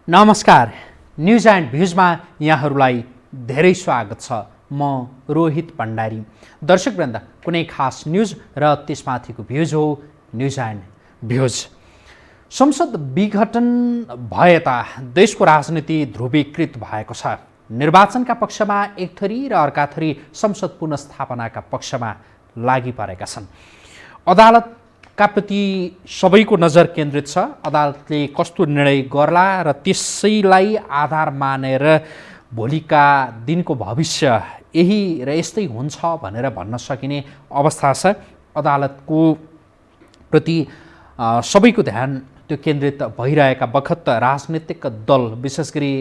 नमस्कार, news and भ्युजमा यहाँहरूलाई धेरै स्वागत छ। म रोहित भण्डारी। दर्शकवृन्द, कुनै खास न्यूज र त्यसमाथिको भ्युज हो न्यूज एन्ड भ्युज। संसद विघटन भएता देशको राजनीति ध्रुवीकृत भएको छ। निर्वाचनका पक्षमा एक थरी र अर्का थरी संसद पुनर्स्थापनाका पक्षमा लागि परेका छन्। अदालतका प्रति सबैको नजर केन्द्रित छ। अदालतले कस्तो निर्णय गर्ला र त्यसैलाई आधार मानेर भोलिका दिनको भविष्य यही र यस्तै हुन्छ भनेर भन्न सकिने अवस्था छ। अदालतको प्रति सबैको ध्यान त्यो केन्द्रित भइरहेका बखत राजनीतिक दल, विशेष गरी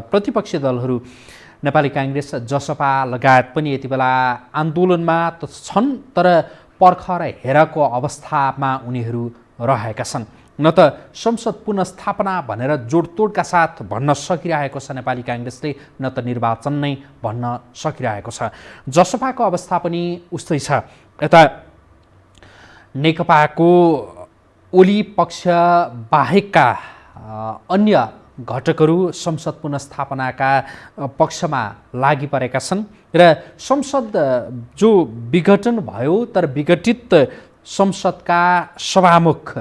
प्रतिपक्षी दलहरू नेपाली काङ्ग्रेस, जसपा लगायत पनि यति बेला आन्दोलनमा त छन्, तर पर्ख र हेरको अवस्थामा उनीहरू रहेका छन्। न त संसद पुनर्स्थापना भनेर जोडतोडका साथ भन्न सकिरहेको छ नेपाली काङ्ग्रेसले, न त निर्वाचन नै भन्न सकिरहेको छ। जसपाको अवस्था पनि उस्तै छ। यता नेकपाको ओली पक्ष बाहेकका अन्य घटकहरू संसद पुनर्स्थापनाका पक्षमा लागि परेका छन् र संसद जो विघटन भयो, तर विघटित संसदका सभामुख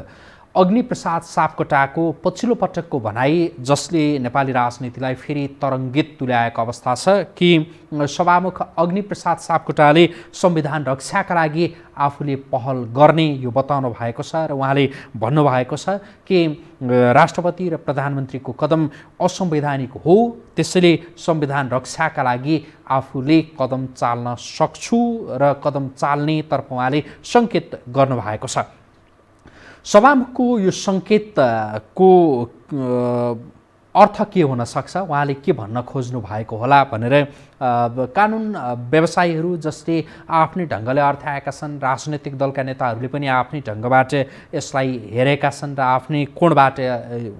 अग्निप्रसाद सापकोटाको पछिल्लो पटकको भनाई, जसले नेपाली राजनीतिलाई फेरि तरङ्गित तुल्याएको अवस्था छ कि सभामुख अग्निप्रसाद सापकोटाले संविधान रक्षाका लागि आफूले पहल गर्ने यो बताउनु भएको छ र उहाँले भन्नुभएको छ कि राष्ट्रपति र प्रधानमन्त्रीको कदम असंवैधानिक हो, त्यसैले संविधान रक्षाका लागि आफूले कदम चाल्न सक्छु र कदम चाल्नेतर्फ उहाँले सङ्केत गर्नुभएको छ। सभामुखको यो सङ्केतको अर्थ के हुन सक्छ, उहाँले के भन्न खोज्नु भएको होला भनेर कानुन व्यवसायीहरू जसले आफ्नै ढङ्गले अर्थाएका छन्, राजनैतिक दलका नेताहरूले पनि आफ्नै ढङ्गबाट यसलाई हेरेका छन् र आफ्नै कोणबाट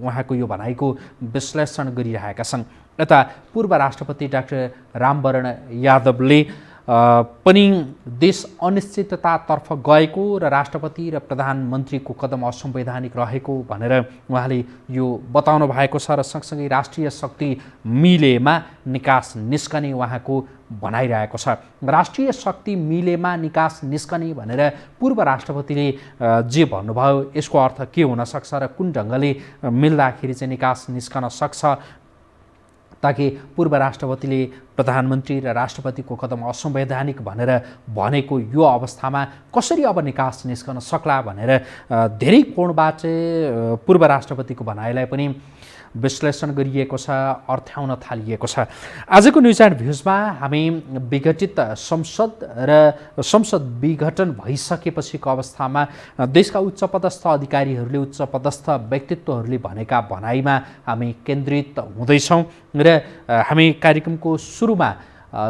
उहाँको यो भनाइको विश्लेषण गरिरहेका छन्। यता पूर्व राष्ट्रपति डाक्टर रामवरण यादवले पनि देश अनिश्चिततातर्फ गएको र राष्ट्रपति र प्रधानमन्त्रीको कदम असंवैधानिक रहेको भनेर उहाँले यो बताउनु भएको छ र सँगसँगै राष्ट्रिय शक्ति मिलेमा निकास निस्कने उहाँको भनाइरहेको छ। राष्ट्रिय शक्ति मिलेमा निकास निस्कने भनेर पूर्व राष्ट्रपतिले जे भन्नुभयो, यसको अर्थ के हुन सक्छ र कुन ढङ्गले मिल्दाखेरि चाहिँ निकास निस्कन सक्छ, ताकि पूर्व राष्ट्रपतिले प्रधानमन्त्री र राष्ट्रपतिको कदम असंवैधानिक भनेर भनेको यो अवस्थामा कसरी अब निकास निस्कन सक्ला भनेर धेरै कोणबाट पूर्व राष्ट्रपतिको भनाइलाई पनि विश्लेषण गरिएको छ, अर्थ्याउन थालिएको छ। आजको न्युज एन्ड भ्युजमा हामी विघटित संसद र संसद विघटन भइसकेपछिको अवस्थामा देशका उच्चपदस्थ अधिकारीहरूले, उच्चपदस्थ व्यक्तित्वहरूले भनेका भनाइमा हामी केन्द्रित हुँदैछौँ र हामी कार्यक्रमको सुरुमा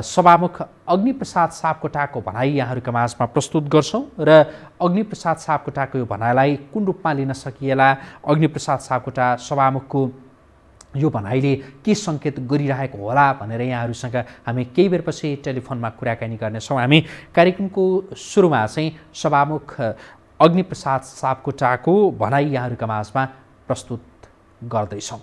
सभामुख अग्निप्रसाद सापकोटाको भनाइ यहाँहरूका माझमा प्रस्तुत गर्छौँ र अग्निप्रसाद सापकोटाको यो भनाइलाई कुन रूपमा लिन सकिएला, अग्निप्रसाद सापकोटा सभामुखको यो भनाइले के सङ्केत गरिरहेको होला भनेर यहाँहरूसँग हामी केही बेरपछि टेलिफोनमा कुराकानी गर्नेछौँ। हामी कार्यक्रमको सुरुमा चाहिँ सभामुख अग्निप्रसाद सापकोटाको भनाइ यहाँहरूका माझमा प्रस्तुत गर्दैछौँ।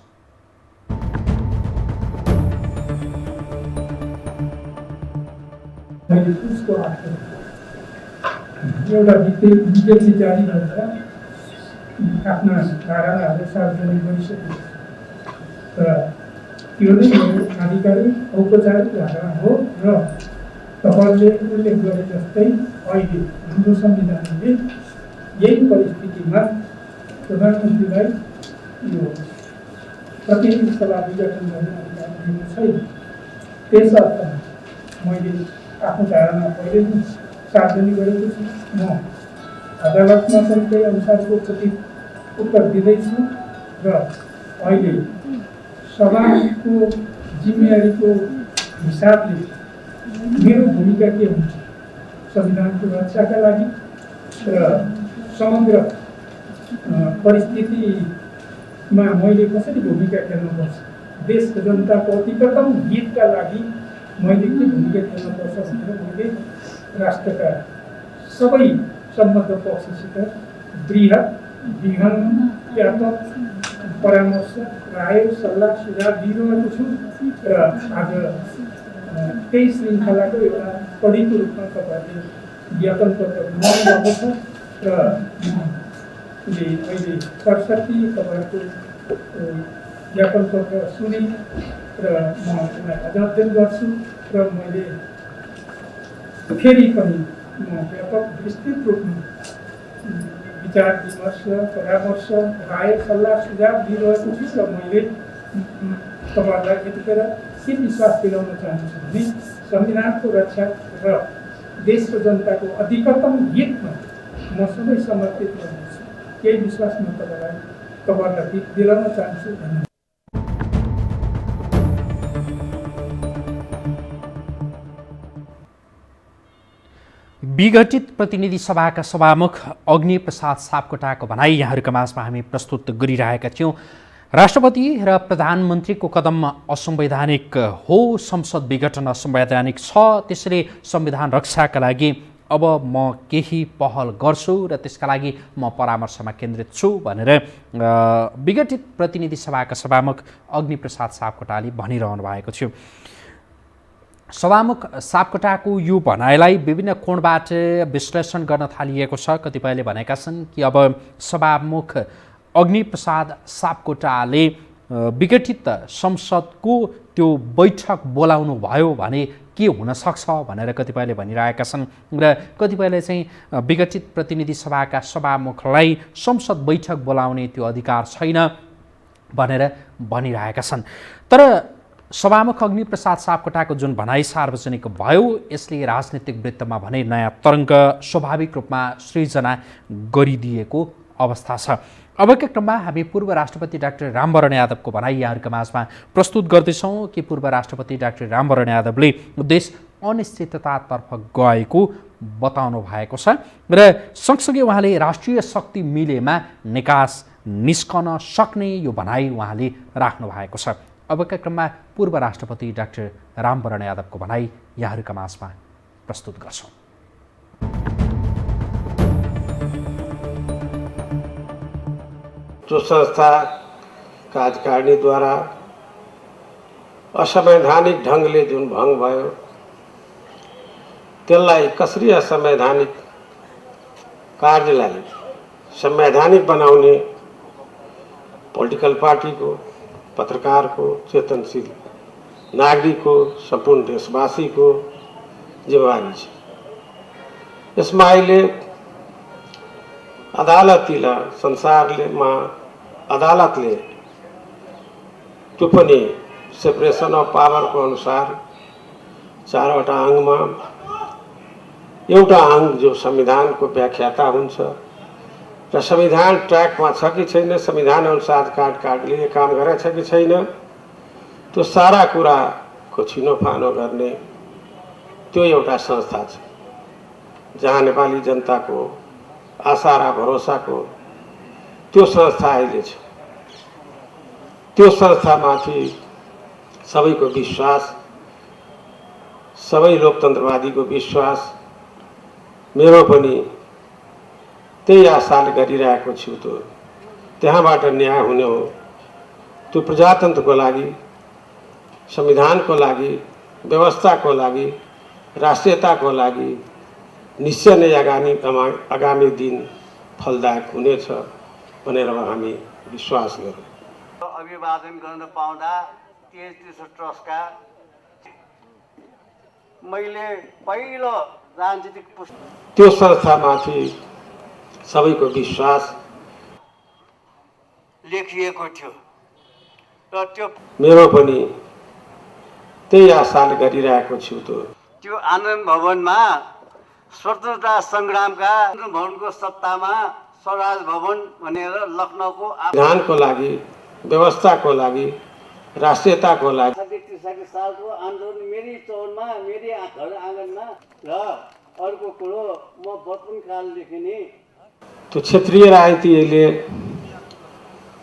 एउटा विज्ञप्ति जारी गरेर आफ्ना धारणाहरू सार्वजनिक गरिसकेको छ र त्यो नै मेरो आधिकारिक औपचारिक धारणा हो र तपाईँले उल्लेख गरे जस्तै अहिले हाम्रो संविधानले यही परिस्थितिमा प्रधानमन्त्रीलाई यो प्रतिनिधि सभा विघटन गर्ने अधिकार दिएको छैन। त्यस अर्थमा मैले आफ्नो धारणा पहिले नै सार्वजनिक गरेको छु। म अदालतमा पनि त्यही अनुसारको उत्तर दिँदैछु र अहिले सभाको जिम्मेवारीको हिसाबले मेरो भूमिका के हुन्छ, संविधानको रक्षाका लागि र समग्र परिस्थितिमा मैले कसरी भूमिका खेल्नुपर्छ, देशको जनताको अतिप्रथम हितका लागि मैले के भूमिका खेल्नुपर्छ भनेर मैले राष्ट्रका सबै सम्बद्ध पक्षसित बृहत, विघन, व्यापक परामर्श राय सल्लाह सुझाव दिइरहेको छु र आज त्यही श्रृङ्खलाको एउटा कडीको रूपमा तपाईँहरूले ज्ञापन पत्र बनाउनुभएको छ र अहिले ६७ तपाईँहरूको ज्ञापन पत्र सुने र म यसलाई अध्ययन गर्छु र मैले फेरि पनि म व्यापक विस्तृत रूपमा विचार विमर्श परामर्श राय सल्लाह सुझाव दिइरहेको छु र मैले तपाईँहरूलाई यतिखेर के विश्वास दिलाउन चाहन्छु भने संविधानको रक्षा र देश र जनताको अधिकतम हितमा म सधैँ समर्पित रहनेछु। यही विश्वास म तपाईँहरूलाई दिलाउन चाहन्छु। धन्यवाद। विघटित प्रतिनिधि सभाका सभामुख अग्निप्रसाद सापकोटाको भनाई यहाँहरूका माझमा हामी प्रस्तुत गरिरहेका थियौँ। राष्ट्रपति र प्रधानमन्त्रीको कदम असंवैधानिक हो, संसद विघटन असंवैधानिक छ, त्यसैले संविधान रक्षाका लागि अब म केही पहल गर्छु र त्यसका लागि म परामर्शमा केन्द्रित छु भनेर विघटित प्रतिनिधि सभाका सभामुख अग्निप्रसाद सापकोटाले भनिरहनु भएको थियो। सभामुख सापकोटाको यो भनाइलाई विभिन्न कोणबाट विश्लेषण गर्न थालिएको छ। कतिपयले भनेका छन् कि अब सभामुख अग्निप्रसाद सापकोटाले विघटित संसदको त्यो बैठक बोलाउनु भयो भने के हुनसक्छ भनेर कतिपयले भनिरहेका छन् र कतिपयले चाहिँ विघटित प्रतिनिधि सभाका सभामुखलाई संसद बैठक बोलाउने त्यो अधिकार छैन भनेर भनिरहेका छन्। तर सभामुख अग्निप्रसाद सापकोटाको जुन भनाइ सार्वजनिक भयो यसले राजनीतिक वृत्तमा भने नयाँ तरङ्ग स्वाभाविक रूपमा सृजना गरिदिएको अवस्था छ। अबका क्रममा हामी पूर्व राष्ट्रपति डाक्टर रामवरण यादवको भनाइ यहाँहरूका माझमा प्रस्तुत गर्दैछौँ कि पूर्व राष्ट्रपति डाक्टर रामवरण यादवले देश अनिश्चिततातर्फ गएको बताउनु भएको छ र सँगसँगै उहाँले राष्ट्रिय शक्ति मिलेमा निकास निस्कन सक्ने यो भनाइ उहाँले राख्नु भएको छ। अबका क्रममा पूर्व राष्ट्रपति डाक्टर रामवरण यादवको भनाइ यहाँहरूका माझमा प्रस्तुत गर्छौँ। जो संस्थाका अधिकारीद्वारा असंवैधानिक ढङ्गले जुन भङ्ग भयो त्यसलाई कसरी असंवैधानिक कार्यलाई संवैधानिक बनाउने पोलिटिकल पार्टीको, पत्रकारको, चेतनशील नागरिकको, सम्पूर्ण देशवासीको जिम्मेवारी छ। यसमा अहिले अदालतले त्यो पनि सेपरेसन अफ पावरको अनुसार 4वटा अङ्गमा एउटा अङ्ग जो संविधानको व्याख्याता हुन्छ र संविधान ट्र्याकमा छ कि छैन, संविधान अनुसार काटले काम गरेछ कि छैन, त्यो सारा कुराको छिनोफानो गर्ने त्यो एउटा संस्था छ जहाँ नेपाली जनताको आशा र भरोसाको त्यो संस्था अहिले छ। त्यो संस्थामाथि सबैको विश्वास, सबै लोकतन्त्रवादीको विश्वास, मेरो पनि त्यही आशाले गरिरहेको छु। त्यो त्यहाँबाट न्याय हुने हो। त्यो प्रजातन्त्रको लागि, संविधानको लागि, व्यवस्थाको लागि, राष्ट्रियताको लागि निश्चय नै आगामी दिन फलदायक हुनेछ भनेर हामी विश्वास गरौँ। अभिवादन गर्न पाउँदा TH ट्रस्टका मैले पहिलो राजनीतिक त्यो संस्थामाथि सबैको विश्वास लेखिएको थियो र त्यो मेरो पनि त्यही आशाले गरिरहेको छु। त्यो आनन्द भवनमा स्वतन्त्रता सङ्ग्रामका भवनको सत्तामा स्वराज भवन भनेर लखनऊको संविधानको लागि, व्यवस्थाको लागि, राष्ट्रियताको लागि 1963 सालको आन्दोलन मेरी चौरमा, मेरी घर आँगनमा र अर्को कुरो म बचपन कालदेखि नै त्यो क्षेत्रीय राजनीति अहिले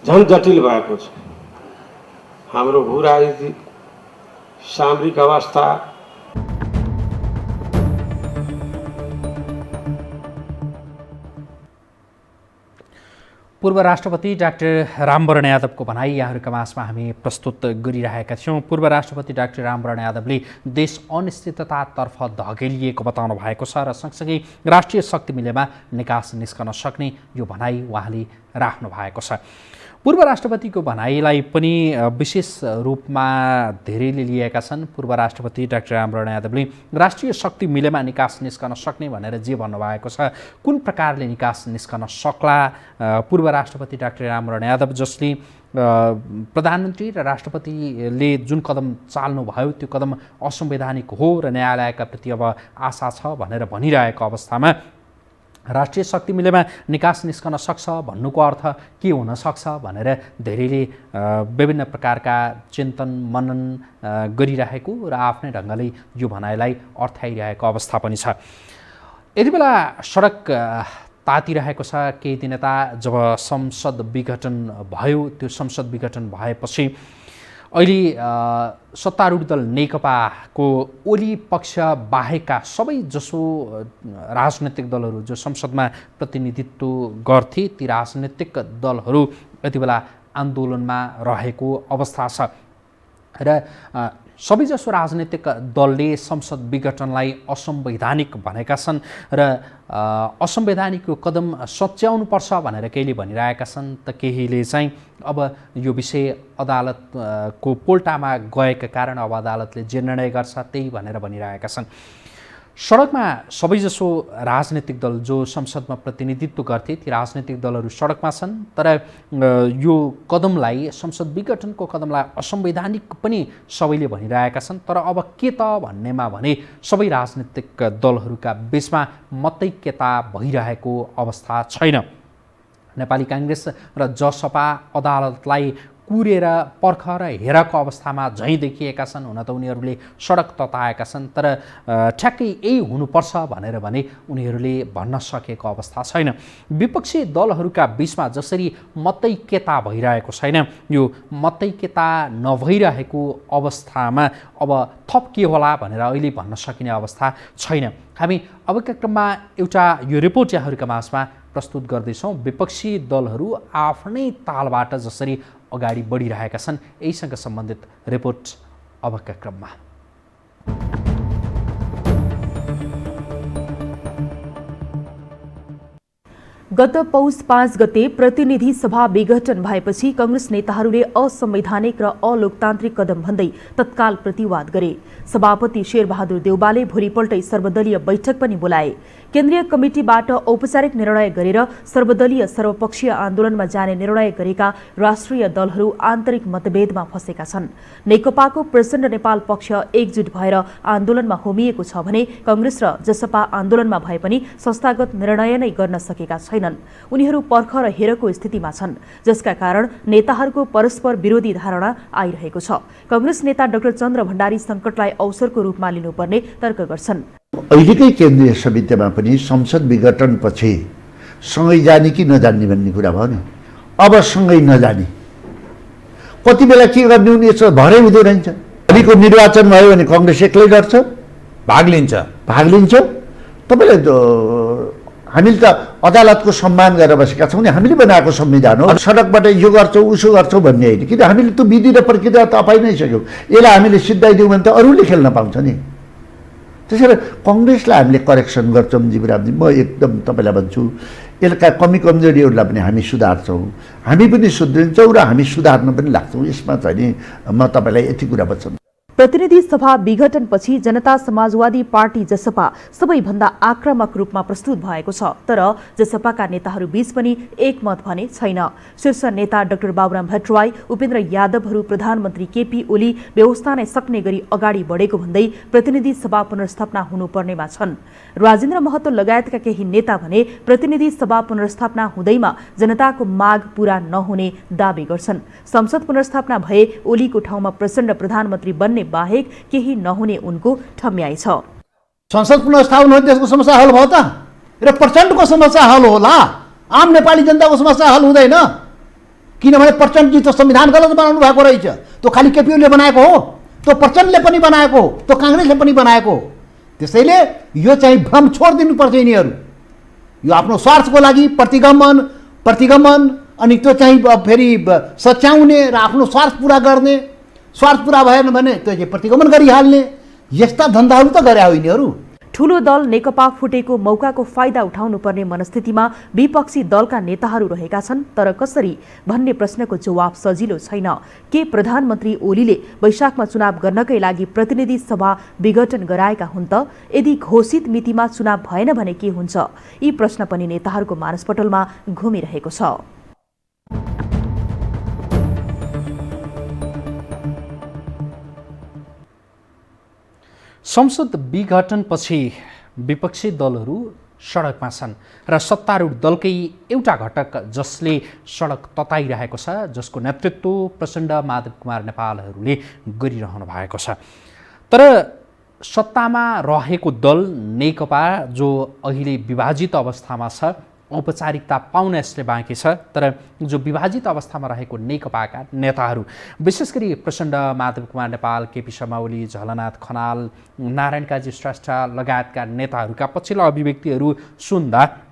झन् जटिल भएको छ। हाम्रो भू राजनीतिक सामरिक अवस्था पूर्व राष्ट्रपति डाक्टर रामवरण यादवको भनाई यहाँहरूका माझमा हामी प्रस्तुत गरिरहेका थियौँ। पूर्व राष्ट्रपति डाक्टर रामवरण यादवले देश अनिश्चिततातर्फ धकेलिएको बताउनु भएको छ र सँगसँगै राष्ट्रिय शक्ति मिलेमा निकास निस्कन सक्ने यो भनाई उहाँले राख्नु भएको छ। पूर्व राष्ट्रपतिको भनाइलाई पनि विशेष रूपमा धेरैले लिएका छन्। पूर्व राष्ट्रपति डाक्टर रामवरण यादवले राष्ट्रिय शक्ति मिलेमा निकास निस्कन सक्ने भनेर जे भन्नुभएको छ, कुन प्रकारले निकास निस्कन सक्ला पूर्व राष्ट्रपति डाक्टर रामवरण यादव, जसले प्रधानमन्त्री र राष्ट्रपतिले जुन कदम चाल्नुभयो त्यो कदम असंवैधानिक हो र न्यायालयका प्रति अब आशा छ भनेर भनिरहेको अवस्थामा राष्ट्रिय शक्ति मिलेमा निकास निस्कन सक्छ भन्नुको अर्थ के हुन सक्छ भनेर धेरैले विभिन्न प्रकारका चिन्तन मनन गरिरहेको र आफ्नै ढङ्गले यो भनाइलाई अर्थाइरहेको अवस्था पनि छ। यति बेला सडक तातिरहेको छ। केही दिन यता जब संसद विघटन भयो, त्यो संसद विघटन भएपछि अहिले सत्तारूढ दल नेकपाको ओली पक्ष बाहेकका सबै जसो राजनैतिक दलहरू जो संसदमा प्रतिनिधित्व गर्थे ती राजनैतिक दलहरू यति बेला आन्दोलनमा रहेको अवस्था छ र सबैजसो राजनैतिक दलले संसद विघटनलाई असंवैधानिक भनेका छन् र असंवैधानिक कदम सच्याउनुपर्छ भनेर केहीले भनिरहेका छन् त केहीले चाहिँ अब यो विषय अदालतको पोल्टामा गएका कारण अब अदालतले जे निर्णय गर्छ त्यही भनेर भनिरहेका छन्। सडकमा सबैजसो राजनैतिक दल जो संसदमा प्रतिनिधित्व गर्थे ती राजनैतिक दलहरू सडकमा छन्, तर यो कदमलाई संसद विघटनको कदमलाई असंवैधानिक पनि सबैले भनिरहेका छन्। तर अब के त भन्नेमा भने सबै राजनैतिक दलहरूका बीचमा मतैक्यता भइरहेको अवस्था छैन। नेपाली कांग्रेस र जसपा अदालतलाई कुरेर पर्ख र हेरको अवस्थामा झैँ देखिएका छन्। हुन त उनीहरूले सडक तताएका छन्, तर ठ्याक्कै यही हुनुपर्छ भनेर भने उनीहरूले भन्न सकेको अवस्था छैन। विपक्षी दलहरूका बीचमा जसरी मतैक्यता भइरहेको छैन, यो मतैक्यता नभइरहेको अवस्थामा अब थप के होला भनेर अहिले भन्न सकिने अवस्था छैन। हामी अबका क्रममा एउटा यो रिपोर्ट यहाँहरूका माझमा प्रस्तुत गर्दैछौँ। विपक्षी दलहरू आफ्नै तालबाट जसरी अगाडि बढिरहेका छन्, यहीसँग सम्बन्धित रिपोर्ट अबका क्रममा। गत पौष 5 गते प्रतिनिधि सभा विघटन भएपछि कांग्रेस नेताहरूले असंवैधानिक र अलोकतान्त्रिक कदम भन्दै तत्काल प्रतिवाद गरे। सभापति शेरबहादुर देउबाले भोलिपल्टै सर्वदलीय बैठक पनि बोलाए। केन्द्रीय कमिटिबाट औपचारिक निर्णय गरेर सर्वदलीय सर्वपक्षीय आन्दोलनमा जाने निर्णय गरेका राष्ट्रिय दलहरू आन्तरिक मतभेदमा फँसेका छन्। नेकपाको प्रचण्ड नेपाल पक्ष एकजुट भएर आन्दोलनमा होमिएको छ भने कांग्रेस र जसपा आन्दोलनमा भए पनि संस्थागत निर्णय नै गर्न सकेका छैनन्। उनीहरू पर्ख र हेरको स्थितिमा छन्, जसका कारण नेताहरूको परस्पर विरोधी धारणा आइरहेको छ। कांग्रेस नेता डाक्टर चन्द्र भण्डारी संकटलाई अवसरको रूपमा लिनुपर्ने तर्क गर्छन्। अहिलेकै केन्द्रीय समितिमा पनि संसद विघटनपछि सँगै जाने कि नजान्ने भन्ने कुरा भयो नि। अब सँगै नजाने कति बेला के गर्ने हुनेछ भरै हुँदो रहन्छ। अहिलेको निर्वाचन भयो भने कांग्रेस एक्लै गर्छ, भाग लिन्छ। तपाईँले हामीले त अदालतको सम्मान गरेर बसेका छौँ नि। हामीले बनाएको संविधान हो। सडकबाट यो गर्छौँ उसो गर्छौँ भन्ने होइन, किन हामीले त्यो विधि र प्रक्रिया त अपाइ नै सक्यौँ। यसलाई हामीले सिद्धाइदियौँ भने त अरूले खेल्न पाउँछ नि। त्यसैले कांग्रेसलाई हामीले करेक्सन गर्छौँ। जीवरामजी, म एकदम तपाईँलाई भन्छु, यसका कमी कमजोरीहरूलाई पनि हामी सुधार्छौँ। हामी पनि सुध्रिन्छौँ र हामी सुधार्न पनि लाग्छौँ। यसमा चाहिँ नि म तपाईँलाई यति कुरा भन्छु। प्रतिनिधि सभा विघटनपछि जनता समाजवादी पार्टी जसपा सबैभन्दा आक्रामक रूपमा प्रस्तुत भएको छ, तर जसपाका नेताहरू बीच पनि एकमत भने छैन। शीर्ष नेता डाक्टर बाबुराम भट्टराई, उपेन्द्र यादवहरू प्रधानमन्त्री केपी ओली व्यवस्था नै सक्ने गरी अगाडि बढेको भन्दै प्रतिनिधि सभा पुनर्स्थापना हुनुपर्नेमा छन्। राजेन्द्र महतो लगायतका केही नेता भने प्रतिनिधि सभा पुनर्स्थापना हुँदैमा जनताको माग पूरा नहुने दावी गर्छन्। संसद पुनर्स्थापना भए ओलीको ठाउँमा प्रचण्ड प्रधानमन्त्री बन्ने बाहेक केही नहुने उनको ठम्याइ छ। संसद पुनर्स्थापन हो, देशको समस्या हल भयो त? र प्रचण्डको समस्या हल होला, आम नेपाली जनताको समस्या हल हुँदैन। किनभने प्रचण्डजी त संविधान गलत बनाउनु भएको रहेछ। त्यो खालि केपीओले बनाएको हो, त्यो प्रचण्डले पनि बनाएको हो, त्यो कांग्रेसले पनि बनाएको हो। त्यसैले यो चाहिँ भ्रम छोडिदिनुपर्छ। यिनीहरू यो आफ्नो स्वार्थको लागि प्रतिगमन अनि त्यो चाहिँ फेरि सच्याउने र आफ्नो स्वार्थ पुरा गर्ने, स्वार्थ पुरा भएन भने त्यो चाहिँ प्रतिगमन गरिहाल्ने यस्ता धन्दाहरू त गरे होइन यिनीहरू। ठूलो दल नेकपा फुटेको मौकाको फाइदा उठाउनुपर्ने मनस्थितिमा विपक्षी दलका नेताहरू रहेका छन्, तर कसरी भन्ने प्रश्नको जवाब सजिलो छैन। के प्रधानमन्त्री ओलीले वैशाखमा चुनाव गर्नकै लागि प्रतिनिधि सभा विघटन गराएका हुन् त? यदि घोषित मितिमा चुनाव भएन भने के हुन्छ? यी प्रश्न पनि नेताहरूको मानसपटलमा घुमिरहेको छ। संसद विघटनपछि विपक्षी दलहरू सडकमा छन् र सत्तारूढ दलकै एउटा घटक जसले सडक तताइरहेको छ, जसको नेतृत्व प्रचण्ड माधव कुमार नेपालहरूले गरिरहनु भएको छ। तर सत्तामा रहेको दल नेकपा जो अहिले विभाजित अवस्थामा छ, औपचारिकता पाउन यसले बाँकी छ, तर जो विभाजित अवस्थामा रहेको नेकपाका नेताहरू विशेष गरी प्रचण्ड माधव कुमार नेपाल, केपी शर्मा ओली, झलनाथ खनाल, नारायण काजी श्रेष्ठ लगायतका नेताहरूका पछिल्ला अभिव्यक्तिहरू सुन्दा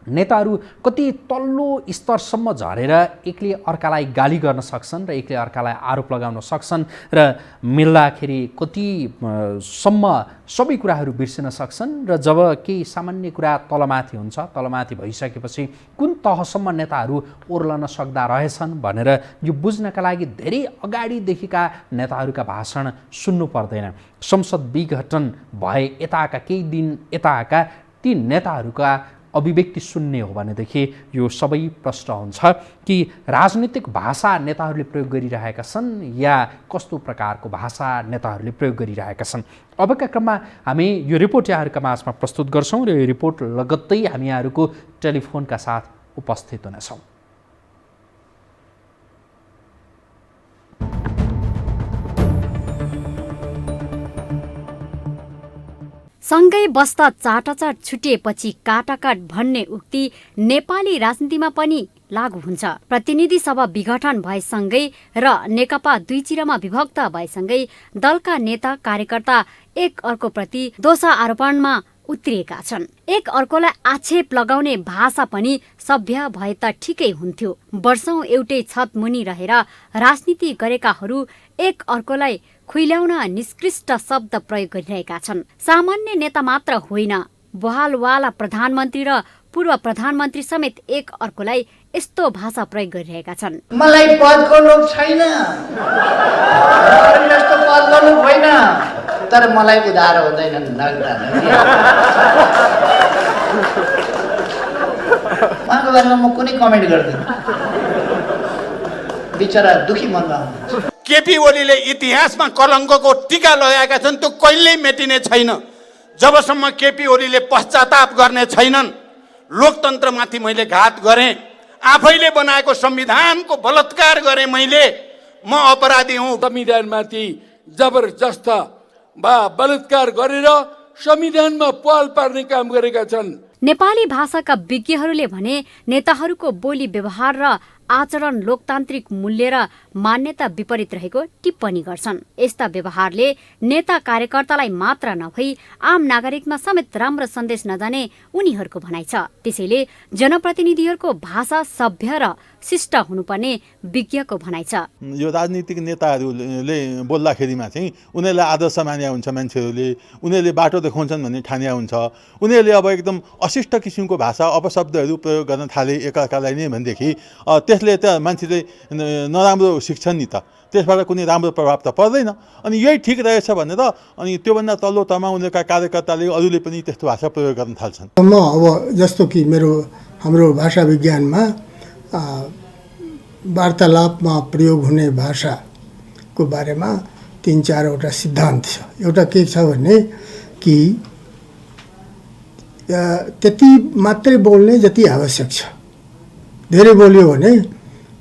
नेताहरू कति तल्लो स्तरसम्म झरेर एकले अर्कालाई गाली गर्न सक्छन् र एकले अर्कालाई आरोप लगाउन सक्छन् र मिल्दाखेरि कतिसम्म सबै कुराहरू बिर्सिन सक्छन् र जब केही सामान्य कुरा तलमाथि हुन्छ, तलमाथि भइसकेपछि कुन तहसम्म नेताहरू ओर्लन सक्दा रहेछन् भनेर यो बुझ्नका लागि धेरै अगाडिदेखिका नेताहरूका भाषण सुन्नु पर्दैन। संसद विघटन भए यताका केही दिन यताका ती नेताहरूका अभिव्यक्ति सुन्ने हो भनेदेखि यो सबै प्रश्न हुन्छ कि राजनीतिक भाषा नेताहरूले प्रयोग गरिरहेका छन् या कस्तो प्रकारको भाषा नेताहरूले प्रयोग गरिरहेका छन्। अबका क्रममा हामी यो रिपोर्ट यहाँहरूका माझमा प्रस्तुत गर्छौँ र यो रिपोर्ट लगत्तै हामी यहाँहरूको टेलिफोनका साथ उपस्थित हुनेछौँ। सँगै बस्दा चाटाचाट छुटिएपछि काटाकाट भन्ने उक्ति नेपाली राजनीतिमा पनि लागू हुन्छ। प्रतिनिधि सभा विघटन भएसँगै र नेकपा दुई चिरमा विभक्त भएसँगै दलका नेता कार्यकर्ता एक अर्कोप्रति दोषारोपणमा उत्रिएका छन्। एक अर्कोलाई आक्षेप लगाउने भाषा पनि सभ्य भए त ठिकै हुन्थ्यो। वर्षौं एउटै छत मुनि रहेर राजनीति गरेकाहरू एक अर्कोलाई खुइल्याउन निष्कृष्ट शब्द प्रयोग गरिरहेका छन्। सामान्य नेता मात्र होइन, बहालवाला प्रधानमन्त्री र पूर्व प्रधानमन्त्री समेत एक अर्कोलाई यस्तो भाषा प्रयोग गरिरहेका छन्। मलाई पदको लोभ छैन, जस्तो पदको लोभ होइन, तर मलाई उधार हुँदैन। उहाँको बारेमा म कुनै कमेन्ट गर्दिनँ, बिचरा दुखी मनमा हुनुहुन्छ। केपी ओलीले इतिहासमा कलङ्कको टीका लगाएका छन्, त्यो कहिल्यै मेटिने छैन जबसम्म केपी ओलीले पश्चाताप गर्ने छैनन्। लोकतन्त्रमाथि मैले घात गरेँ, आफैले बनाएको संविधानको बलात्कार गरेँ, म अपराधी हुँ। संविधानमाथि जबरजस्त बलात्कार गरेर संविधानमा पहल पार्ने काम गरेका छन्। नेपाली भाषाका विज्ञहरूले भने नेताहरूको बोली व्यवहार र आचरण लोकतान्त्रिक मूल्य र मान्यता विपरीत रहेको टिप्पणी गर्छन्। यस्ता व्यवहारले नेता कार्यकर्तालाई मात्र नभई आम नागरिकमा समेत राम्रो सन्देश नजाने उनीहरूको भनाइ छ। त्यसैले जनप्रतिनिधिहरूको भाषा सभ्य र शिष्ट हुनुपर्ने विज्ञको भनाइ छ। यो राजनीतिक नेताहरूले बोल्दाखेरिमा चाहिँ उनीहरूलाई आदर्श मान्या हुन्छ, मान्छेहरूले उनीहरूले बाटो देखाउँछन् भन्ने ठान्या हुन्छ। उनीहरूले अब एकदम अशिष्ट किसिमको भाषा अपशब्दहरू प्रयोग गर्न थाले एकअर्कालाई नै भनेदेखि त्यसले त मान्छेले नराम्रो सिक्छन् नि त, त्यसबाट कुनै राम्रो प्रभाव त पर्दैन। अनि यही ठिक रहेछ भनेर अनि त्योभन्दा तल्लो तहमा उनीहरूका कार्यकर्ताले अरूले पनि त्यस्तो भाषा प्रयोग गर्न थाल्छन्। म अब जस्तो कि हाम्रो भाषा विज्ञानमा वार्तालापमा प्रयोग हुने भाषाको बारेमा 3-4वटा सिद्धान्त छ। एउटा के छ भने कि त्यति मात्रै बोल्ने जति आवश्यक छ, धेरै बोल्यो भने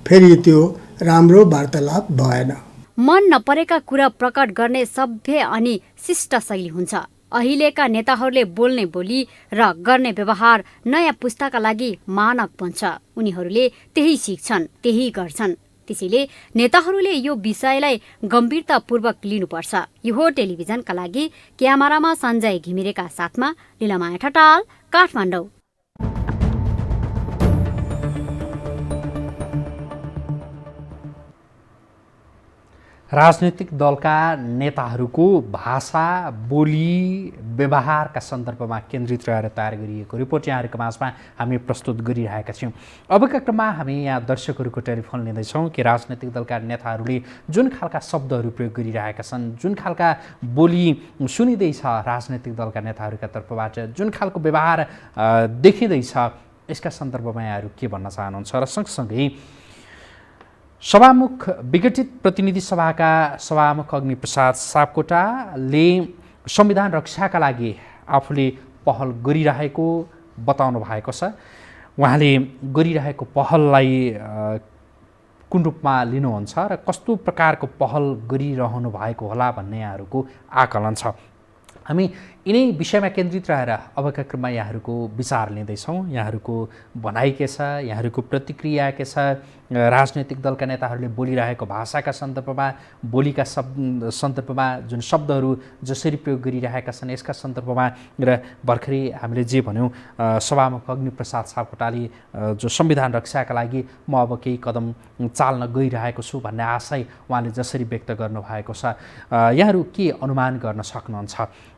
फेरि त्यो राम्रो वार्तालाप भएन। मन नपरेका कुरा प्रकट गर्ने सभ्य अनि शिष्ट शैली हुन्छ। अहिलेका नेताहरूले बोल्ने बोली र गर्ने व्यवहार नयाँ पुस्ताका लागि मानक बन्छ। उनीहरूले त्यही सिक्छन्, त्यही गर्छन्। त्यसैले नेताहरूले यो विषयलाई गम्भीरतापूर्वक लिनुपर्छ। यो हो टेलिभिजनका लागि क्यामेरामा सञ्जय घिमिरेका साथमा लीलामाया ठटाल, काठमाडौँ। राजनीतिक दलका नेताहरूको भाषा बोली व्यवहारका सन्दर्भमा केन्द्रित रहेर तयार गरिएको रिपोर्ट यहाँहरूको माझमा हामी प्रस्तुत गरिरहेका छौँ। अबका क्रममा हामी यहाँ दर्शकहरूको टेलिफोन लिँदैछौँ कि राजनीतिक दलका नेताहरूले जुन खालका शब्दहरू प्रयोग गरिरहेका छन्, जुन खालका बोली सुनिँदैछ राजनीतिक दलका नेताहरूका तर्फबाट, जुन खालको व्यवहार देखिँदैछ, यसका सन्दर्भमा यहाँहरू के भन्न चाहनुहुन्छ र सँगसँगै सभामुख विघटित प्रतिनिधि सभाका सभामुख अग्निप्रसाद सापकोटाले संविधान रक्षाका लागि आफूले पहल गरिरहेको बताउनु भएको छ। उहाँले गरिरहेको पहललाई कुन रूपमा लिनुहुन्छ र कस्तो प्रकारको पहल गरिरहनु भएको होला भन्ने यहाँहरूको आकलन छ। हामी यिनै विषयमा केन्द्रित रहेर अबका क्रममा यहाँहरूको विचार लिँदैछौँ। यहाँहरूको भनाइ के छ, यहाँहरूको प्रतिक्रिया के छ, राजनैतिक दलका नेताहरूले बोलिरहेको भाषाका सन्दर्भमा, बोलीका सन्दर्भमा जुन शब्दहरू जसरी प्रयोग गरिरहेका छन् यसका सन्दर्भमा र भर्खरै हामीले जे भन्यौँ सभामुख अग्निप्रसाद सापकोटाले जो संविधान रक्षाका लागि म अब केही कदम चाल्न गइरहेको छु भन्ने आशय उहाँले जसरी व्यक्त गर्नुभएको छ, यहाँहरू के अनुमान गर्न सक्नुहुन्छ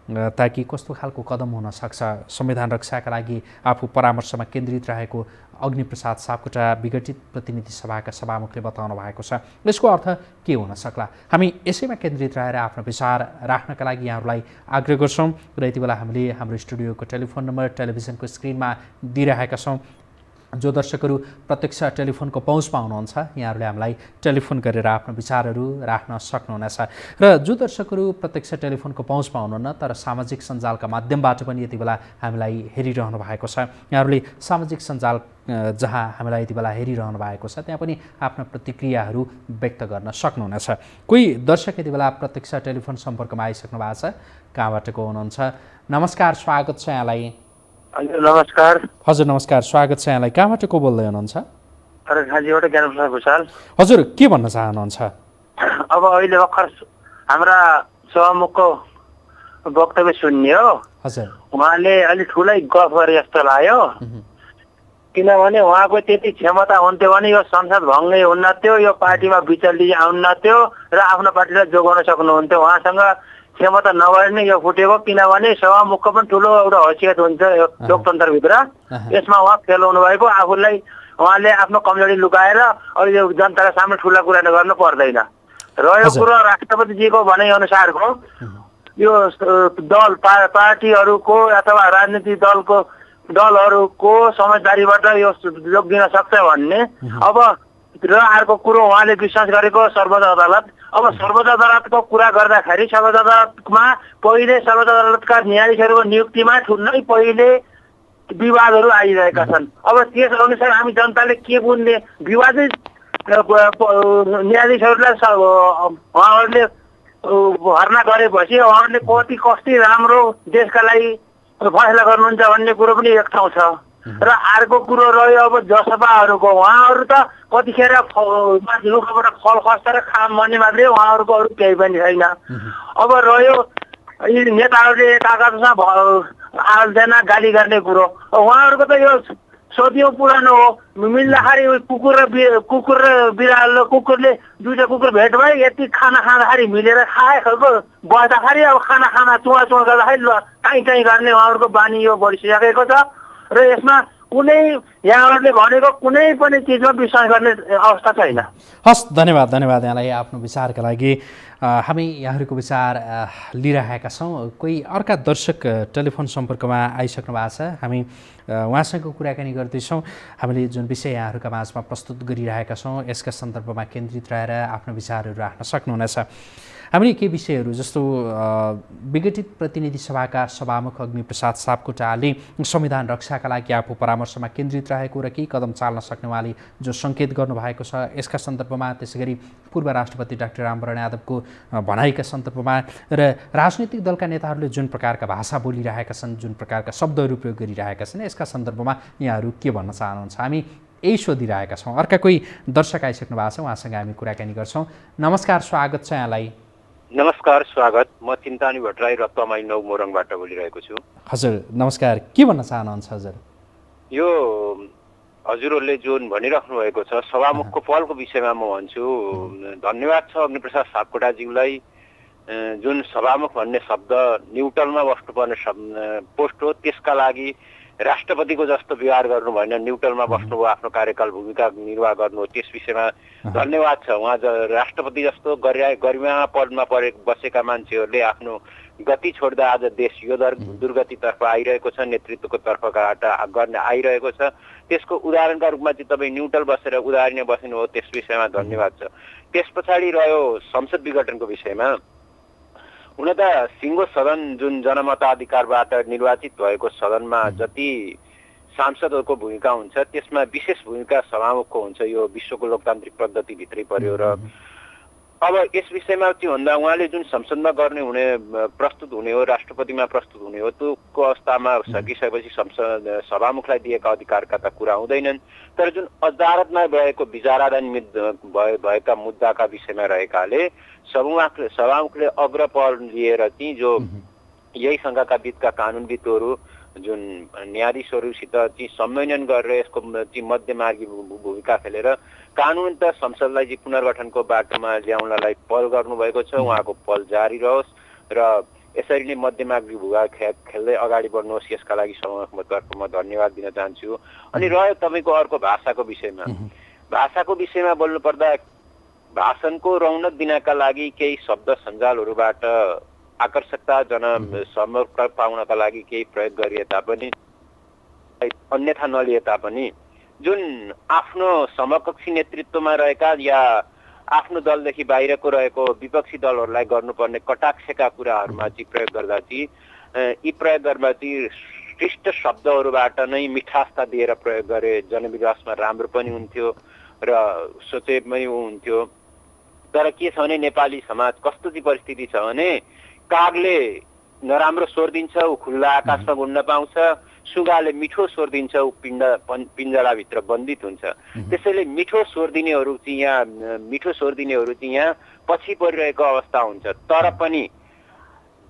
ताकि कस्तो खालको कदम हुन सक्छ? संविधान रक्षाका लागि आफू परामर्शमा केन्द्रित रहेको अग्निप्रसाद सापकोटा विघटित प्रतिनिधि सभाका सभामुखले बताउनु भएको छ, यसको अर्थ के हुन सक्ला? हामी यसैमा केन्द्रित रहेर आफ्नो विचार राख्नका लागि यहाँहरूलाई आग्रह गर्छौँ र यति बेला हामीले हाम्रो स्टुडियोको टेलिफोन नम्बर टेलिभिजनको स्क्रिनमा दिइरहेका छौँ। जो दर्शकहरू प्रत्यक्ष टेलिफोनको पहुँचमा हुनुहुन्छ यहाँहरूले हामीलाई टेलिफोन गरेर आफ्नो विचारहरू राख्न सक्नुहुनेछ र जो दर्शकहरू प्रत्यक्ष टेलिफोनको पहुँचमा हुनुहुन्न तर सामाजिक सञ्जालका माध्यमबाट पनि यति बेला हामीलाई हेरिरहनु भएको छ, यहाँहरूले सामाजिक सञ्जाल जहाँ हामीलाई यति बेला हेरिरहनु भएको छ त्यहाँ पनि आफ्ना प्रतिक्रियाहरू व्यक्त गर्न सक्नुहुनेछ। कोही दर्शक यति बेला प्रत्यक्ष टेलिफोन सम्पर्कमा आइसक्नु भएको छ, कहाँबाट को हुनुहुन्छ? नमस्कार, स्वागत छ यहाँलाई। हजुर नमस्कार। हजुर नमस्कार, स्वागत छ यहाँलाई। कहाँबाट को बोल्दै हुनुहुन्छ? खाजीबाट ज्ञानप्रसाद भुषाल। हजुर के भन्न चाहनुहुन्छ? अब अहिले भर्खर हाम्रा सभामुखको वक्तव्य सुन्ने हो। हजुर, उहाँले अलिक ठुलै गफ गरे जस्तो लाग्यो, किनभने उहाँको त्यति क्षमता हुन्थ्यो भने यो संसद भङ्गै हुन्न थियो, यो पार्टीमा विचल्ली आउन्न थियो र आफ्नो पार्टीलाई जोगाउन सक्नुहुन्थ्यो। उहाँसँग क्षमता नभएर नै यो फुटेको, किनभने सभामुखको पनि ठुलो एउटा हैसियत हुन्छ लोकतन्त्रभित्र, यसमा उहाँ खेलाउनु भएको। आफूलाई उहाँले आफ्नो कमजोरी लुकाएर अहिले यो जनताका सामने ठुला कुरा गर्नु पर्दैन। रह्यो कुरो राष्ट्रपतिजीको भनाइ अनुसारको यो दल पार्टीहरूको अथवा राजनीतिक दलहरूको समझदारीबाट यो जोग दिन सक्छ भन्ने। अब र अर्को कुरो उहाँले विश्वास गरेको सर्वोच्च अदालत। अब सर्वोच्च अदालतको कुरा गर्दाखेरि सर्वोच्च अदालतमा पहिले सर्वोच्च अदालतका न्यायाधीशहरूको नियुक्तिमा ठुलै पहिले विवादहरू आइरहेका छन्। अब त्यस अनुसार हामी जनताले के बुझ्ने? विवादित न्यायाधीशहरूलाई उहाँहरूले भर्ना गरेपछि उहाँहरूले कति राम्रो देशका लागि फैसला गर्नुहुन्छ भन्ने कुरो पनि एक ठाउँ छ। र अर्को कुरो रह्यो अब जसपाहरूको, उहाँहरू त कतिखेर लुखबाट फल खस्दा र खाम भन्ने मात्रै, उहाँहरूको अरू केही पनि छैन। अब रह्यो यी नेताहरूले कागजमा आलोचना गाली गर्ने कुरो, उहाँहरूको त यो सदियौँ पुरानो हो। मिल्दाखेरि कुकुर र बिरालो, कुकुरले दुईटा कुकुर भेट भए यति खाना खाँदाखेरि मिलेर खाए खालको बस्दाखेरि अब खाना चुवा गर्दाखेरि काहीँ गर्ने उहाँहरूको बानी यो बढिसकेको छ र यसमा कुनै यहाँहरूले भनेको कुनै पनि चिजमा विश्वास गर्ने अवस्था छैन। हस्, धन्यवाद यहाँलाई आफ्नो विचारका लागि। हामी यहाँहरूको विचार लिइरहेका छौँ। कोही अर्का दर्शक टेलिफोन सम्पर्कमा आइसक्नु भएको छ, हामी उहाँसँग कुराकानी गर्दैछौँ। हामीले जुन विषय यहाँहरूका माझमा प्रस्तुत गरिरहेका छौँ यसका सन्दर्भमा केन्द्रित रहेर आफ्नो विचारहरू राख्न सक्नुहुनेछ। हामीले केही विषयहरू जस्तो विघटित प्रतिनिधि सभाका सभामुख अग्निप्रसाद सापकोटाले संविधान रक्षाका लागि आफू परामर्शमा केन्द्रित रहेको र केही कदम चाल्न सक्ने उहाँले जो सङ्केत गर्नुभएको छ यसका सन्दर्भमा, त्यसै गरी पूर्व राष्ट्रपति डाक्टर रामवरण यादवको भनाइका सन्दर्भमा र राजनीतिक दलका नेताहरूले जुन प्रकारका भाषा बोलिरहेका छन्, जुन प्रकारका शब्दहरू प्रयोग गरिरहेका छन् यसका सन्दर्भमा यहाँहरू के भन्न चाहनुहुन्छ? हामी यही सोधिरहेका छौँ। अर्का कोही दर्शक आइसक्नु भएको छ, उहाँसँग हामी कुराकानी गर्छौँ। नमस्कार, स्वागत छ यहाँलाई। नमस्कार, स्वागत। म चिन्तानी भट्टराई रत्नमाई 9 मोरङबाट बोलिरहेको छु। हजुर नमस्कार, के भन्न चाहनुहुन्छ? हजुर यो हजुरहरूले जुन भनिराख्नु भएको छ सभामुखको पहलको विषयमा म भन्छु धन्यवाद छ अग्निप्रसाद सापकोटाज्यूलाई जुन सभामुख भन्ने शब्द न्युट्रलमा बस्नुपर्ने पोस्ट हो त्यसका लागि राष्ट्रपतिको जस्तो व्यवहार गर्नु भएन न्युट्रलमा बस्नुभयो आफ्नो कार्यकाल भूमिका निर्वाह गर्नु हो त्यस विषयमा धन्यवाद छ उहाँ राष्ट्रपति जस्तो गरिमा पदमा बसेका मान्छेहरूले आफ्नो गति छोड्दा आज देश यो दुर्गतितर्फ आइरहेको छ नेतृत्वको तर्फबाट गर्ने आइरहेको छ त्यसको उदाहरणका रूपमा चाहिँ तपाईँ न्युट्रल बसेर उदाहरणीय बस्नु हो त्यस विषयमा धन्यवाद छ त्यस पछाडि रह्यो संसद विघटनको विषयमा हुन त सिङ्गो सदन जुन जनमताधिकारबाट निर्वाचित भएको सदनमा जति सांसदहरूको भूमिका हुन्छ त्यसमा विशेष भूमिका सभामुखको हुन्छ यो विश्वको लोकतान्त्रिक पद्धतिभित्रै पर्यो र अब यस विषयमा चाहिँ भन्दा उहाँले जुन संसदमा गर्ने हुने प्रस्तुत हुने हो राष्ट्रपतिमा प्रस्तुत हुने हो त्यो अवस्थामा सकिसकेपछि सभामुखलाई दिएका अधिकारका त कुरा हुँदैनन् तर जुन अदालतमा भएको विचाराधीन भएका मुद्दाका विषयमा रहेकाले सभामुखले अग्र पहल लिएर चाहिँ जो यही सङ्घका बिचका कानुनविदहरू जुन न्यायाधीशहरूसित चाहिँ सम्मेलन गरेर यसको चाहिँ मध्यमार्गी भूमिका खेलेर कानुन त संसदलाई चाहिँ पुनर्गठनको बाटोमा ल्याउनलाई पहल गर्नुभएको छ उहाँको पहल जारी रहोस् र यसरी नै मध्यमार्गी भूमिका खेल्दै अगाडि बढ्नुहोस् यसका लागि सभामुखको तर्फमा धन्यवाद दिन चाहन्छु अनि रह्यो तपाईँको अर्को भाषाको विषयमा बोल्नु पर्दा भाषणको रौनक दिनका लागि केही शब्द सञ्जालहरूबाट आकर्षकता समर्पण पाउनका लागि केही प्रयोग गरिए तापनि अन्यथा नलिए तापनि जुन आफ्नो समकक्षी नेतृत्वमा रहेका या आफ्नो दलदेखि बाहिरको रहेको विपक्षी दलहरूलाई गर्नुपर्ने कटाक्षका कुराहरूमा चाहिँ प्रयोग गर्दा चाहिँ श्रेष्ठ शब्दहरूबाट नै मिठासता दिएर प्रयोग गरे जनविश्वासमा राम्रो पनि हुन्थ्यो र सोचेमै हुन्थ्यो तर के छ भने नेपाली समाज कस्तो चाहिँ परिस्थिति छ भने कागले नराम्रो स्वर दिन्छ ऊ खुल्ला आकाशमा घुम्न पाउँछ सुगाले मिठो स्वर दिन्छ ऊ पिञ्जडाभित्र बन्दित हुन्छ त्यसैले मिठो स्वर दिनेहरू चाहिँ यहाँ पछि परिरहेको अवस्था हुन्छ तर पनि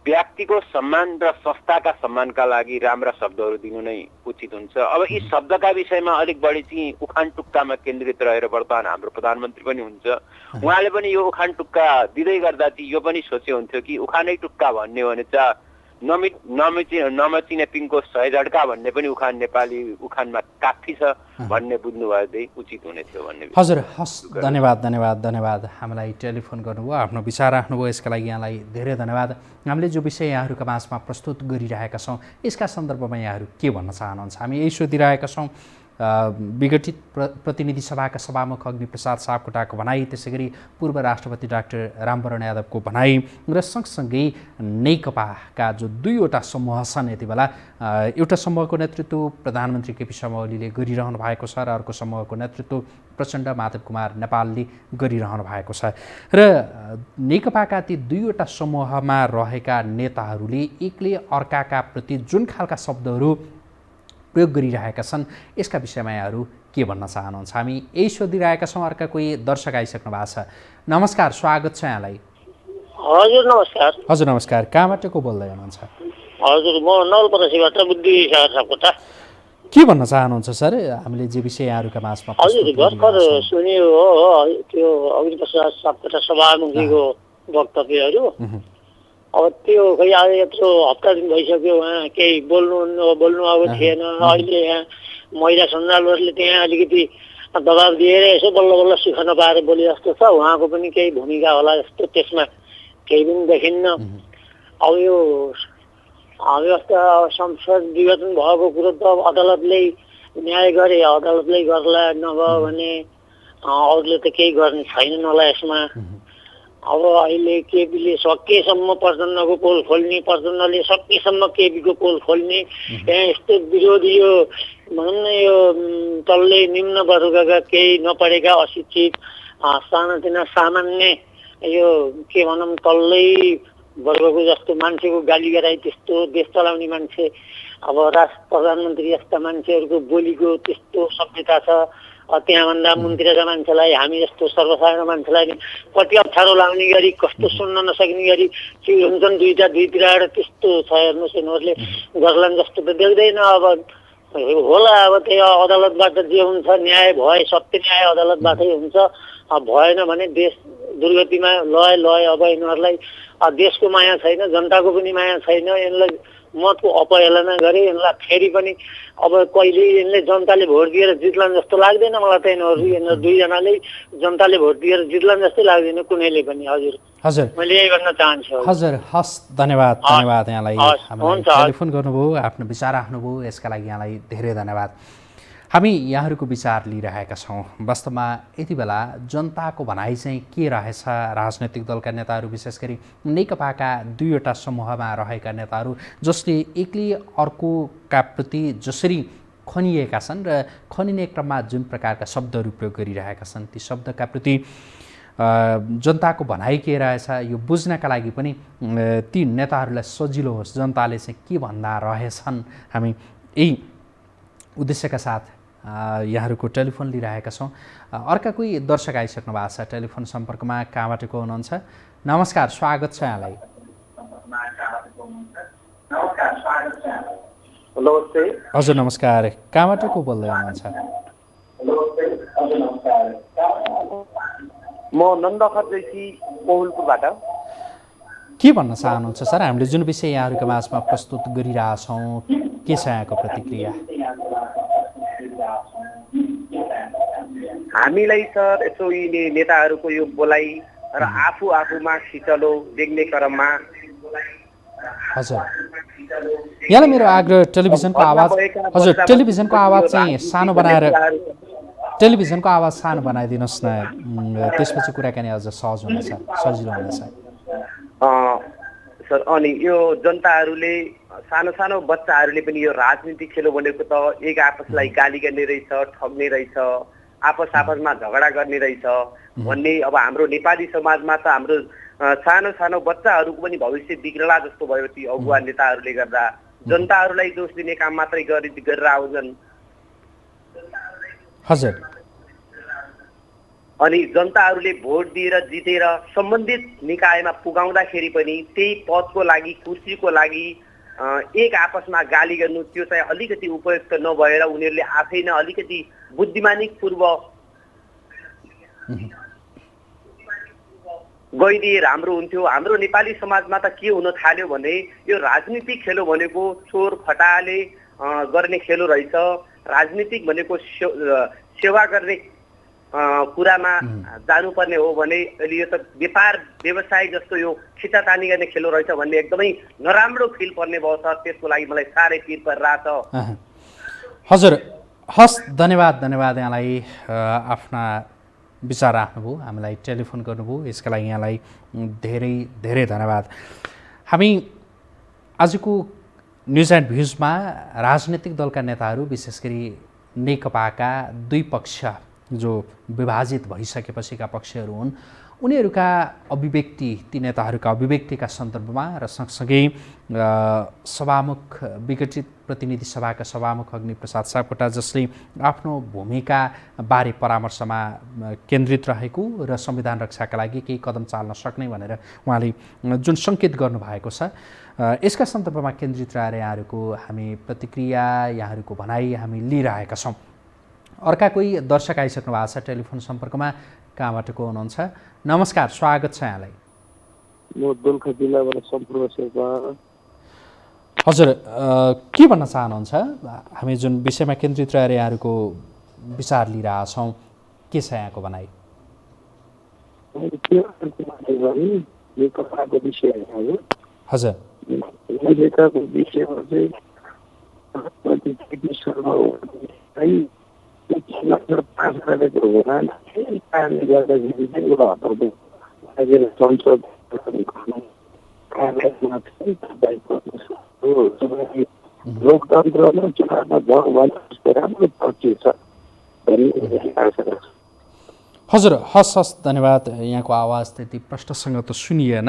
व्यक्तिको सम्मान र संस्थाका सम्मानका लागि राम्रा शब्दहरू दिनु नै उचित हुन्छ अब यी शब्दका विषयमा अलिक बढी चाहिँ उखान टुक्कामा केन्द्रित रहेर वर्तमान हाम्रो प्रधानमन्त्री पनि हुन्छ उहाँले पनि यो उखान टुक्का दिँदै गर्दा चाहिँ यो पनि सोचे हुन्थ्यो कि उखानै टुक्का भन्ने भने चाहिँ नमचिने पिङको 100 झड्का भन्ने पनि उखान नेपाली उखानमा काफी छ भन्ने बुझ्नुभयो चाहिँ उचित हुने थियो भन्ने हजुर हस् धन्यवाद हामीलाई टेलिफोन गर्नुभयो आफ्नो विचार राख्नुभयो यसका लागि यहाँलाई धेरै धन्यवाद हामीले जो विषय यहाँहरूका माझमा प्रस्तुत गरिरहेका छौँ यसका सन्दर्भमा यहाँहरू के भन्न चाहनुहुन्छ हामी यही सोधिरहेका छौँ विघटित प्रतिनिधि सभाका सभामुख अग्निप्रसाद सापकोटाको भनाई त्यसै गरी पूर्व राष्ट्रपति डाक्टर रामवरण यादवको भनाई र सँगसँगै नेकपाका जो दुईवटा समूह छन् यति बेला एउटा समूहको नेतृत्व प्रधानमन्त्री केपी शर्मा ओलीले गरिरहनु भएको छ र अर्को समूहको नेतृत्व प्रचण्ड माधव कुमार नेपालले गरिरहनु भएको छ र नेकपाका ती दुईवटा समूहमा रहेका नेताहरूले एकले अर्काका प्रति जुन खालका शब्दहरू प्रयोग गरिरहेका छन् यसका विषयमा यहाँहरू के भन्न चाहनुहुन्छ हामी यही सोधिरहेका छौँ अर्का कोही दर्शक आइसक्नु भएको छ नमस्कार स्वागत छ यहाँलाई हजुर नमस्कार कहाँबाट को बोल्दै हुनुहुन्छ हजुर म नवलपरासीबाट बुद्धि सागर सापकोटा के भन्न चाहनुहुन्छ सर हामीले जे विषय यहाँहरूका माझमा हजुर भर्खर सुन्यो हो त्यो अग्निप्रसाद सापकोटा सभामुखीको वक्तव्यहरू अब त्यो खै आज यत्रो हप्ता दिन भइसक्यो उहाँ केही बोल्नु अब थिएन अहिले यहाँ महिला सञ्जालहरूले त्यहाँ अलिकति दबाब दिएर यसो बल्ल बल्ल सुख नपाएर बोले जस्तो छ उहाँको पनि केही भूमिका होला जस्तो त्यसमा केही पनि देखिन्न अब यो व्यवस्था संसद विघटन भएको कुरो त अब अदालतले न्याय गरे अदालतले गर्ला नभयो भने अरूले त केही गर्ने छैन होला यसमा अब अहिले केपीले सकेसम्म प्रचण्डको पोल खोल्ने प्रचण्डले सकेसम्म केपीको पोल खोल्ने त्यहाँ यस्तो विरोधी यो भनौँ न यो तल्लै निम्न वर्गका केही नपढेका अशिक्षित सानातिना सामान्य यो के भनौँ तल्लै वर्गको जस्तो मान्छेको गाली गराई त्यस्तो देश चलाउने मान्छे अब प्रधानमन्त्री जस्ता मान्छेहरूको बोलीको त्यस्तो सभ्यता छ त्यहाँभन्दा मुन्तिरहेका मान्छेलाई हामी जस्तो सर्वसाधारण मान्छेलाई कति अप्ठ्यारो लाग्ने गरी कस्तो सुन्न नसक्ने गरी चिर हुन्छन् दुईतिरबाट त्यस्तो छ हेर्नुहोस् यिनीहरूले गर्लान् जस्तो त देख्दैन अब होला अब त्यो अदालतबाट जे हुन्छ न्याय भए सत्य न्याय अदालतबाटै हुन्छ। भएन भने देश दुर्गतिमा लय अब यिनीहरूलाई देशको माया छैन, जनताको पनि माया छैन। यिनलाई मतको अपहेलना गरे, यिनलाई फेरि पनि अब कहिले यिनले जनताले भोट दिएर जित्लान् जस्तो लाग्दैन मलाई त। यिनीहरू दुईजनाले जनताले भोट दिएर जित्लान् जस्तै लाग्दैन कुनैले पनि। हजुर हजुर मैले यही भन्न चाहन्छु। हजुर हस्, धन्यवाद यहाँलाई। हुन्छ, टेलिफोन गर्नुभयो, आफ्नो विचार राख्नुभयो, यसका लागि यहाँलाई धेरै धन्यवाद। हामी यहाँहरूको विचार लिइरहेका छौँ। वास्तवमा यति बेला जनताको भनाइ चाहिँ के रहेछ? राजनैतिक दलका नेताहरू, विशेष गरी नेकपाका दुईवटा समूहमा रहेका नेताहरू जसले एकले अर्कोका प्रति जसरी खनिएका छन् र खनिने क्रममा जुन प्रकारका शब्दहरू प्रयोग गरिरहेका छन्, ती शब्दका प्रति जनताको भनाइ के रहेछ यो बुझ्नका लागि पनि ती नेताहरूलाई सजिलो होस्, जनताले चाहिँ के भन्दा रहेछन्, हामी यही उद्देश्यका साथ यहाँहरूको टेलिफोन लिइरहेका छौँ। अर्का कोही दर्शक आइसक्नु भएको छ टेलिफोन सम्पर्कमा। कहाँबाट को हुनुहुन्छ? नमस्कार, स्वागत छ यहाँलाई। नमस्ते। हजुर नमस्कार, कहाँबाट को बोल्दै हुनुहुन्छ? म नन्दखर जोशी कोहुलपुरबाट। के भन्न चाहनुहुन्छ सर? हामीले जुन विषय यहाँहरूको माझमा प्रस्तुत गरिरहेछौँ, के छ यहाँको प्रतिक्रिया? हामीलाई सर यसो यिनी नेताहरूको यो बोलाइ र आफूमा खिचलो देख्ने क्रममा हजुर यहाँलाई मेरो आग्रह टेलिभिजनको आवाज, हजुर टेलिभिजनको आवाज चाहिँ सानो बनाएर, टेलिभिजनको आवाज सानो बनाइदिनुहोस् न, त्यसपछि कुराकानी अझ सहज हुनेछ, सजिलो हुनेछ। सर अनि यो जनताहरूले सानो सानो बच्चाहरूले पनि यो राजनीति खेलो भनेको त एक आपसलाई गाली गर्ने रहेछ, ठग्ने रहेछ, आपसमा झगडा गर्ने रहेछ भन्ने। अब हाम्रो नेपाली समाजमा त हाम्रो सानो सानो बच्चाहरूको पनि भविष्य बिग्रला जस्तो भयो ती अगुवा नेताहरूले गर्दा। जनताहरूलाई दोष दिने काम मात्रै गरेर आउँछन्। हजुर अनि जनताहरूले भोट दिएर जितेर सम्बन्धित निकायमा पुगाउँदाखेरि पनि त्यही पदको लागि, कुर्सीको लागि एक आपसमा गाली गर्नु, त्यो चाहिँ अलिकति उपयुक्त नभएर उनीहरूले आफै नै अलिकति बुद्धिमानीपूर्व गइदिए राम्रो हुन्थ्यो। हाम्रो नेपाली समाजमा त के हुन थाल्यो भने यो राजनीतिक खेलो भनेको चोर फटाले गर्ने खेलो रहेछ। राजनीतिक भनेको सेवा गर्ने कुरामा जानुपर्ने हो भने अहिले यो त व्यापार व्यवसाय जस्तो यो खिचातानी गर्ने खेलो रहेछ भन्ने एकदमै नराम्रो फिल पर्ने भयो सर। त्यसको लागि मलाई साह्रै पिर परिरहेछ। हजुर हस्, धन्यवाद यहाँलाई। आफ्ना विचार राख्नुभयो, हामीलाई टेलिफोन गर्नुभयो, यसका लागि यहाँलाई धेरै धेरै धन्यवाद। हामी आजको न्युज एन्ड भ्युजमा राजनैतिक दलका नेताहरू, विशेष गरी नेकपाका दुई पक्ष जो विभाजित भइसकेपछिका पक्षहरू हुन्, उनीहरूका अभिव्यक्ति, ती नेताहरूका अभिव्यक्तिका सन्दर्भमा र सँगसँगै सभामुख, विघटित प्रतिनिधि सभाका सभामुख अग्निप्रसाद सापकोटा जसले आफ्नो भूमिका बारे परामर्शमा केन्द्रित रहेको र संविधान रक्षाका लागि केही कदम चाल्न सक्ने भनेर उहाँले जुन सङ्केत गर्नुभएको छ, यसका सन्दर्भमा केन्द्रित रहेर यहाँहरूको हामी प्रतिक्रिया, यहाँहरूको भनाइ हामी लिइरहेका छौँ। अर्का कोही दर्शक आइसक्नु भएको छ टेलिफोन सम्पर्कमा। कहाँबाट को हुनुहुन्छ? नमस्कार, स्वागत छ यहाँलाई। म दोलखा जिल्लाबाट सम्पूर्ण शेर्पा। हजुर के भन्न चाहनुहुन्छ? हामी जुन विषयमा केन्द्रित रहेर यहाँहरूको विचार लिइरहेछौँ, के छ यहाँको भनाइ? हजुर नेताको विषयमा चाहिँ लोकतन्त्रमा चुनावमा राम्रो पक्ष छ। हजुर हस्, धन्यवाद। यहाँको आवाज त्यति प्रष्टसँग त सुनिएन,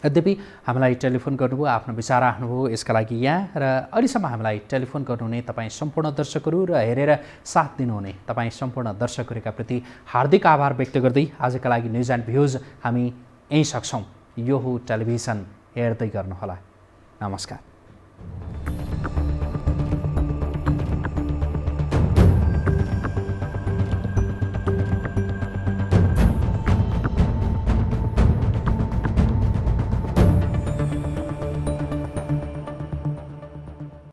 यद्यपि हामीलाई टेलिफोन गर्नुभयो, आफ्नो विचार राख्नुभयो, यसका लागि यहाँ र अहिलेसम्म हामीलाई टेलिफोन गर्नुहुने तपाईँ सम्पूर्ण दर्शकहरू र हेरेर साथ दिनुहुने तपाईँ सम्पूर्ण दर्शकहरूका प्रति हार्दिक आभार व्यक्त गर्दै आजका लागि न्युज एन्ड भ्युज हामी यहीँ सक्छौँ। यो हो टेलिभिजन, हेर्दै गर्नुहोला। नमस्कार।